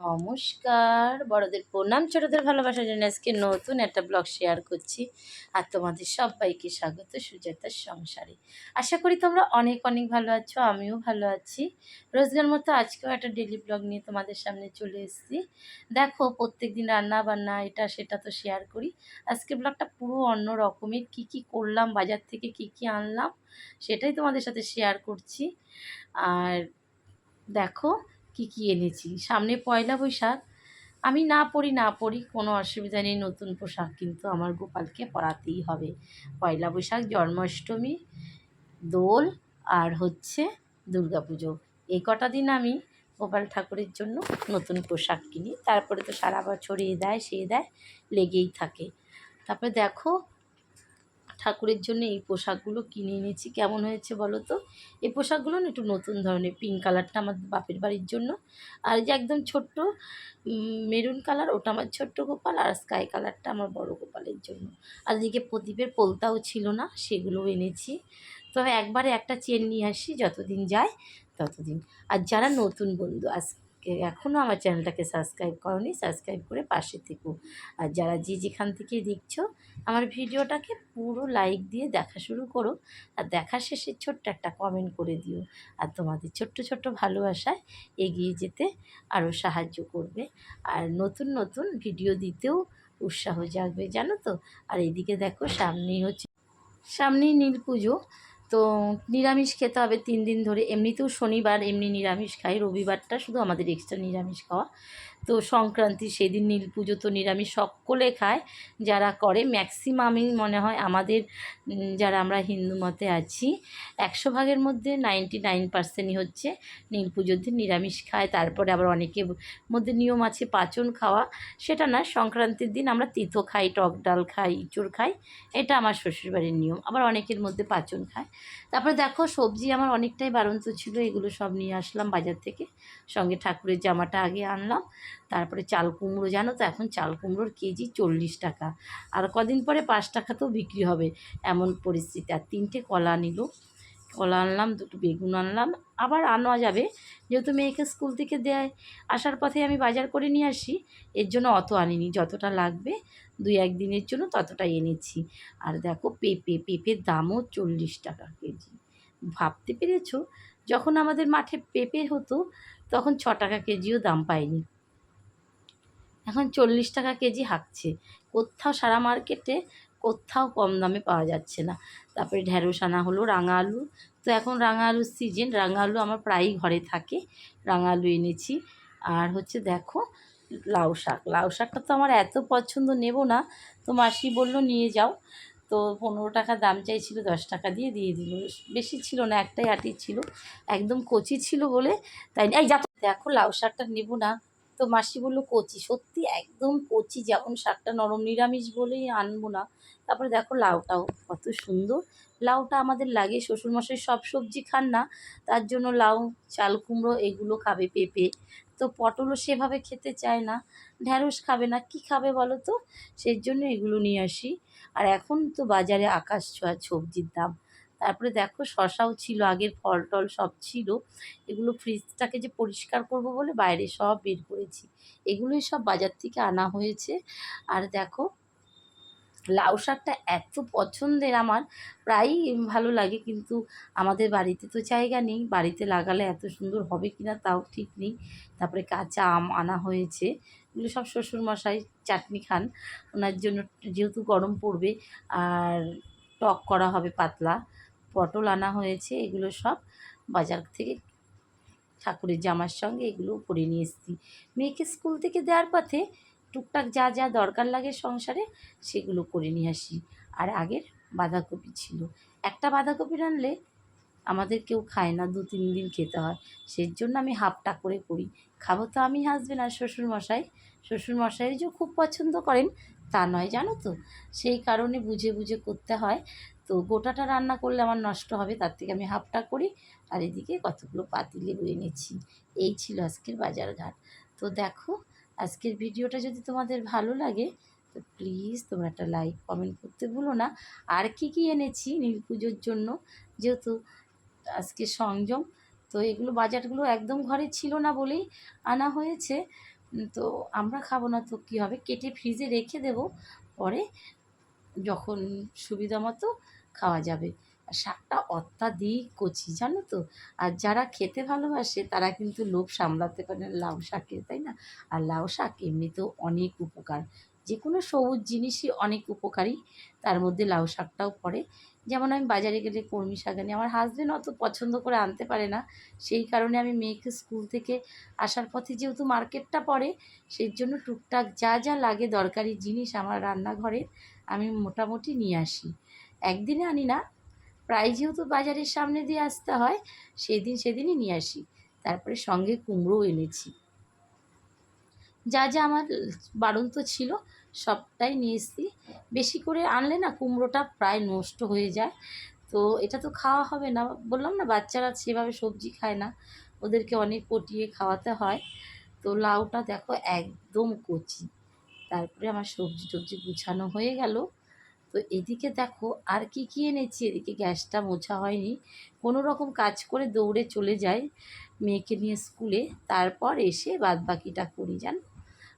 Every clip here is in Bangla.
নমস্কার, বড়দের প্রণাম, ছোটদের ভালোবাসা জানিয়ে আজকে নতুন একটা ব্লগ শেয়ার করছি। আর তোমাদের সবাইকে স্বাগত সুজাতার সংসারে। আশা করি তোমরা অনেক অনেক ভালো আছো, আমিও ভালো আছি। রোজগার মতো আজকেও একটা ডেলি ব্লগ নিয়ে তোমাদের সামনে চলে এসেছি। দেখো, প্রত্যেকদিন রান্না বান্না এটা সেটা তো শেয়ার করি। আজকের ব্লগটা পুরো অন্য রকমের, কী কী করলাম, বাজার থেকে কী কী আনলাম সেটাই তোমাদের সাথে শেয়ার করছি। আর দেখো কী কী এনেছি। সামনে পয়লা বৈশাখ, আমি না পড়ি কোনো অসুবিধা নেই, নতুন পোশাক কিন্তু আমার গোপালকে পরাতেই হবে। পয়লা বৈশাখ, জন্মাষ্টমী, দোল আর হচ্ছে দুর্গাপুজো, এই কটা দিন আমি গোপাল ঠাকুরের জন্য নতুন পোশাক কিনি। তারপরে তো সারা বছর এ দেয় সে দেয়, লেগেই থাকে। তারপরে দেখো, ঠাকুরের জন্য এই পোশাকগুলো কিনে এনেছি। কেমন হয়েছে বলো তো? এই পোশাকগুলো না একটু নতুন ধরনের। পিঙ্ক কালারটা আমার বাপের বাড়ির জন্য, আর যে একদম ছোট্ট মেরুন কালার ওটা আমার ছোট্ট গোপাল, আর স্কাই কালারটা আমার বড় গোপালের জন্য। আর এদিকে প্রদীপের পোলতাও ছিল না, সেগুলোও এনেছি। তবে একবারে একটা চেন নিয়ে আসি, যতদিন যায় ততদিন। আর যারা নতুন বন্ধু আজকে এখনও আমার চ্যানেলটাকে সাবস্ক্রাইব করনি, সাবস্ক্রাইব করে পাশে থেকো। আর যারা যেখান থেকে দেখছো আমার ভিডিওটাকে পুরো লাইক দিয়ে দেখা শুরু করো, আর দেখা শেষে ছোট্ট একটা কমেন্ট করে দিও। আর তোমাদের ছোট্ট ছোট্ট ভালোবাসায় এগিয়ে যেতে আরও সাহায্য করবে, আর নতুন নতুন ভিডিও দিতেও উৎসাহ জাগবে, জানো তো। আর এদিকে দেখো, সামনেই নীল পুজো, তো নিরামিষ খেতে হবে 3 দিন ধরে। এমনিতেও শনিবার এমনি নিরামিষ খাই, রবিবারটা শুধু আমাদের এক্সট্রা নিরামিষ খাওয়া। তো সংক্রান্তি সেদিন নীল পুজো, তো নিরামিষ সকলে খায় যারা করে। ম্যাক্সিমামই মনে হয় আমাদের যারা আমরা হিন্দু মতে আছি 100 ভাগের মধ্যে 99% হচ্ছে নীল পুজোর দিন নিরামিষ খায়। তারপরে আবার অনেকের মধ্যে নিয়ম আছে পাঁচন খাওয়া, সেটা না, সংক্রান্তির দিন আমরা তিথ খাই, টক ডাল খাই, ইঁচড় খাই, এটা আমার শ্বশুরবাড়ির নিয়ম। আবার অনেকের মধ্যে পাঁচন খায়। তারপরে দেখো, সবজি আমার অনেকটাই বাড়ন্ত ছিল, এগুলো সব নিয়ে আসলাম বাজার থেকে। সঙ্গে ঠাকুরের জামাটা আগে আনলাম। তারপরে চাল কুমড়ো, জানো তো এখন চাল কুমড়োর কেজি 40 টাকা, আর কদিন পরে 5 টাকাতেও বিক্রি হবে এমন পরিস্থিতি। আর 3টে কলা নিল, কলা আনলাম, 2টো বেগুন আনলাম। আবার আনা যাবে, যেহেতু মেয়েকে স্কুল থেকে দেয়, আসার পথে আমি বাজার করে নিয়ে আসি, এর জন্য অত আনিনি, যতটা লাগবে 2-1 দিনের জন্য ততটাই এনেছি। আর দেখো, পেঁপের দামও 40 টাকা কেজি। ভাবতে পেরেছো, যখন আমাদের মাঠে পেঁপে হতো তখন 6 টাকা কেজিও দাম পায়নি, এখন 40 টাকা কেজি হাঁকছে। কোথাও সারা মার্কেটে কোথাও কম দামে পাওয়া যাচ্ছে না। তারপরে ঢ্যাঁড়স আনা হলো, রাঙা আলু, তো এখন রাঙা আলুর সিজন, রাঙা আলু আমার প্রায়ই ঘরে থাকে, রাঙা আলু এনেছি। আর হচ্ছে দেখো, লাউ শাকটা তো আমার এত পছন্দ, নেব না, তো মাসি বলল নিয়ে যাও। তো 15 টাকা দাম চাইছিল, 10 টাকা দিয়ে দিল। বেশি ছিল না, একটাই আটি ছিল, একদম কচি ছিল বলে তাই। এই দেখো, লাউ শাকটা নেব না, তো মাসি বললো কচি, সত্যি একদম কচি, যেমন শাকটা নরম, নিরামিষ বলেই আনবো না। তারপরে দেখো, লাউটাও কত সুন্দর। লাউটা আমাদের লাগে, শ্বশুরমশাই সব সবজি খান না, তার জন্য লাউ, চাল কুমড়ো এগুলো খাবে, পেঁপে, তো পটলও সেভাবে খেতে চায় না, ঢ্যাঁড়স খাবে না, কি খাবে বলো তো, সেই জন্য এগুলো নিয়ে আসি। আর এখন তো বাজারে আকাশ ছোঁয়া সবজির দাম। তারপরে দেখো, শশাও ছিল, আগের ফল টল সব ছিল, এগুলো ফ্রিজটাকে যে পরিষ্কার করব বলে বাইরে সব বের করেছি, এগুলোই সব বাজার থেকে আনা হয়েছে। আর দেখো, লাউ শাকটা এত পছন্দের আমার, প্রায়ই ভালো লাগে, কিন্তু আমাদের বাড়িতে তো জায়গা নেই, বাড়িতে লাগালে এত সুন্দর হবে কি না তাও ঠিক নেই। তারপরে কাঁচা আম আনা হয়েছে, এগুলো সব শ্বশুরমশাই চাটনি খান, ওনার জন্য, যেহেতু গরম পড়বে, আর টক করা হবে পাতলা। পটল আনা হয়েছে, এগুলো সব বাজার থেকে ঠাকুরের জামার সঙ্গে এগুলোও করে নিয়ে এসেছি। মেয়েকে স্কুল থেকে দেওয়ার পথে টুকটাক যা যা দরকার লাগে সংসারে সেগুলো করে নিয়ে আসি। আর আগের বাঁধাকপি ছিল, একটা বাঁধাকপি রানলে আমাদের কেউ খায় না, 2-3 দিন খেতে হয়, সেই জন্য আমি হাফটা করে করি। খাবো তো আমি, হাসবেন্ড আর শ্বশুরমশাই যে খুব পছন্দ করেন তা নয়, জানো তো, সেই কারণে বুঝে বুঝে করতে হয়। তো গোটাটা রান্না করলে আমার নষ্ট হবে, তার থেকে আমি হাফটা করি। আর এদিকে কতগুলো পাতিলেবু এনেছি। এই ছিল আজকের বাজারঘাট। তো দেখো, আজকের ভিডিওটা যদি তোমাদের ভালো লাগে তো প্লিজ তোমরা একটা লাইক কমেন্ট করতে ভুলো না। আর কি কি এনেছি নীল পুজোর জন্য, যেহেতু আজকে সংযম, তো এগুলো বাজারগুলো একদম ঘরে ছিল না বলেই আনা হয়েছে। তো আমরা খাবো না তো কী হবে, কেটে ফ্রিজে রেখে দেবো, পরে যখন সুবিধা মতো খাওয়া যাবে। আর শাকটা অত্যাধিক কচি জানো তো। আর যারা খেতে ভালোবাসে তারা কিন্তু লোভ সামলাতে পারে না লাউ শাকের, তাই না? আর লাউ শাক এমনিতেও অনেক উপকার, যে কোনো সবুজ জিনিসই অনেক উপকারী, তার মধ্যে লাউ শাকটাও পড়ে। যেমন আমি বাজারে গেলে কলমি শাক আনি, আমার হাজবেন্ড অত পছন্দ করে আনতে পারে না, সেই কারণে আমি মেয়েকে স্কুল থেকে আসার পথে যেহেতু মার্কেটটা পড়ে, সেই জন্য টুকটাক যা যা লাগে দরকারি জিনিস আমার রান্নাঘরে আমি মোটামুটি নিয়ে আসি। একদিনে আনি না, প্রায় যেহেতু বাজারের সামনে দিয়ে আসতে হয়, সেদিনই নিয়ে আসি। তারপরে সঙ্গে কুমড়োও এনেছি। যা যা আমার বাড়ন্ত ছিল সবটাই নিয়ে এসেছি। বেশি করে আনলে না কুমড়োটা প্রায় নষ্ট হয়ে যায়, তো এটা তো খাওয়া হবে না। বললাম না বাচ্চারা সেভাবে সবজি খায় না, ওদেরকে অনেক পটিয়ে খাওয়াতে হয়। তো লাউটা দেখো একদম কচি। তারপরে আমার সবজি টবজি গুছানো হয়ে গেল। তো এদিকে দেখো আর কি কি এনেছি, এদিকে গ্যাসটা মোছা হয়নি, কোনো রকম কাজ করে দৌড়ে চলে যাই মেয়েকে নিয়ে স্কুলে, তারপর এসে বাদবাকিটা করি জানো।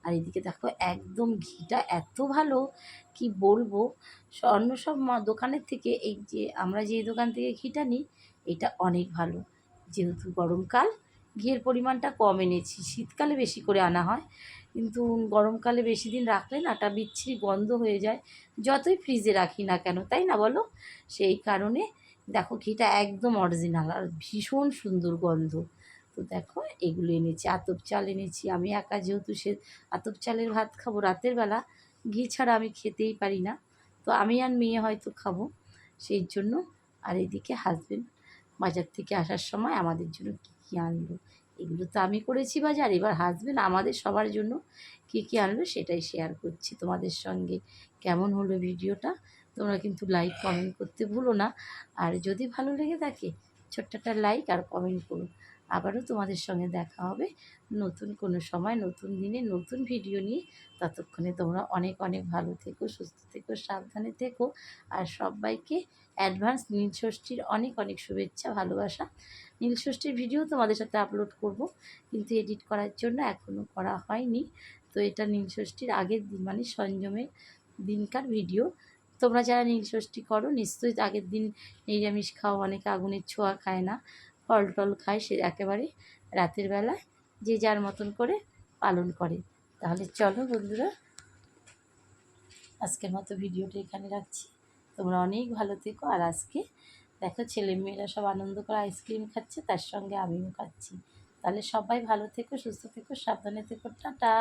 আর এদিকে দেখো একদম ঘিটা এত ভালো কি বলবো, অন্য সব দোকানের থেকে এই যে আমরা যে দোকান থেকে ঘিটা নিই এটা অনেক ভালো। যেহেতু গরমকাল ঘিয়ের পরিমাণটা কম এনেছি, শীতকালে বেশি করে আনা হয়, কিন্তু গরমকালে বেশি দিন রাখলে না একটা বিচ্ছিরি গন্ধ হয়ে যায়, যতই ফ্রিজে রাখি না কেন, তাই না বলো? সেই কারণে দেখো ঘিটা একদম অরিজিনাল আর ভীষণ সুন্দর গন্ধ। তো দেখো এগুলো এনেছি, আতপ চাল এনেছি, আমি একা যেহেতু সে আতপ চালের ভাত খাবো রাতের বেলা, ঘি ছাড়া আমি খেতেই পারি না, তো আমি আর মেয়ে হয়তো খাবো সেই জন্য। আর এদিকে হাজবেন্ড বাজার থেকে আসার সময় আমাদের জন্য কী কী আনলো, এগুলো তো আমি করেছি বাজার, এবার হাজবেন্ড আমাদের সবার জন্য কী কী আনলো সেটাই শেয়ার করছি তোমাদের সঙ্গে। কেমন হলো ভিডিওটা তোমরা কিন্তু লাইক কমেন্ট করতে ভুলো না, আর যদি ভালো লেগে থাকে ছোট্ট একটা লাইক আর কমেন্ট করো। আবারও তোমাদের সঙ্গে দেখা হবে নতুন কোনো সময়, নতুন দিনে, নতুন ভিডিও নিয়ে। ততক্ষণে তোমরা অনেক অনেক ভালো থেকো, সুস্থ থেকো, সাবধানে থেকো। আর সবাইকে অ্যাডভান্স নীলষষ্ঠীর অনেক অনেক শুভেচ্ছা, ভালোবাসা। নীলষষ্ঠীর ভিডিও তোমাদের সাথে আপলোড করব, কিন্তু এডিট করার জন্য এখনও করা হয়নি। তো এটা নীলষষ্ঠীর আগের দিন মানে সঞ্জমের দিনকার ভিডিও। তোমরা যারা নীলষষ্ঠী করো নিশ্চয়ই আগের দিন নিরামিষ খাও, অনেকে আগুনের ছোঁয়া খায় না, ফল টল খায়, সে একেবারে রাতের বেলায় যে যার মতন করে পালন করে। তাহলে চলো বন্ধুরা, আজকের মতো ভিডিওটা এখানে রাখছি। তোমরা অনেক ভালো থেকো। আর আজকে দেখো ছেলেমেয়েরা সব আনন্দ করে আইসক্রিম খাচ্ছে, তার সঙ্গে আমিও খাচ্ছি। তাহলে সবাই ভালো থেকো, সুস্থ থেকো, সাবধানে থেকো, টাটা।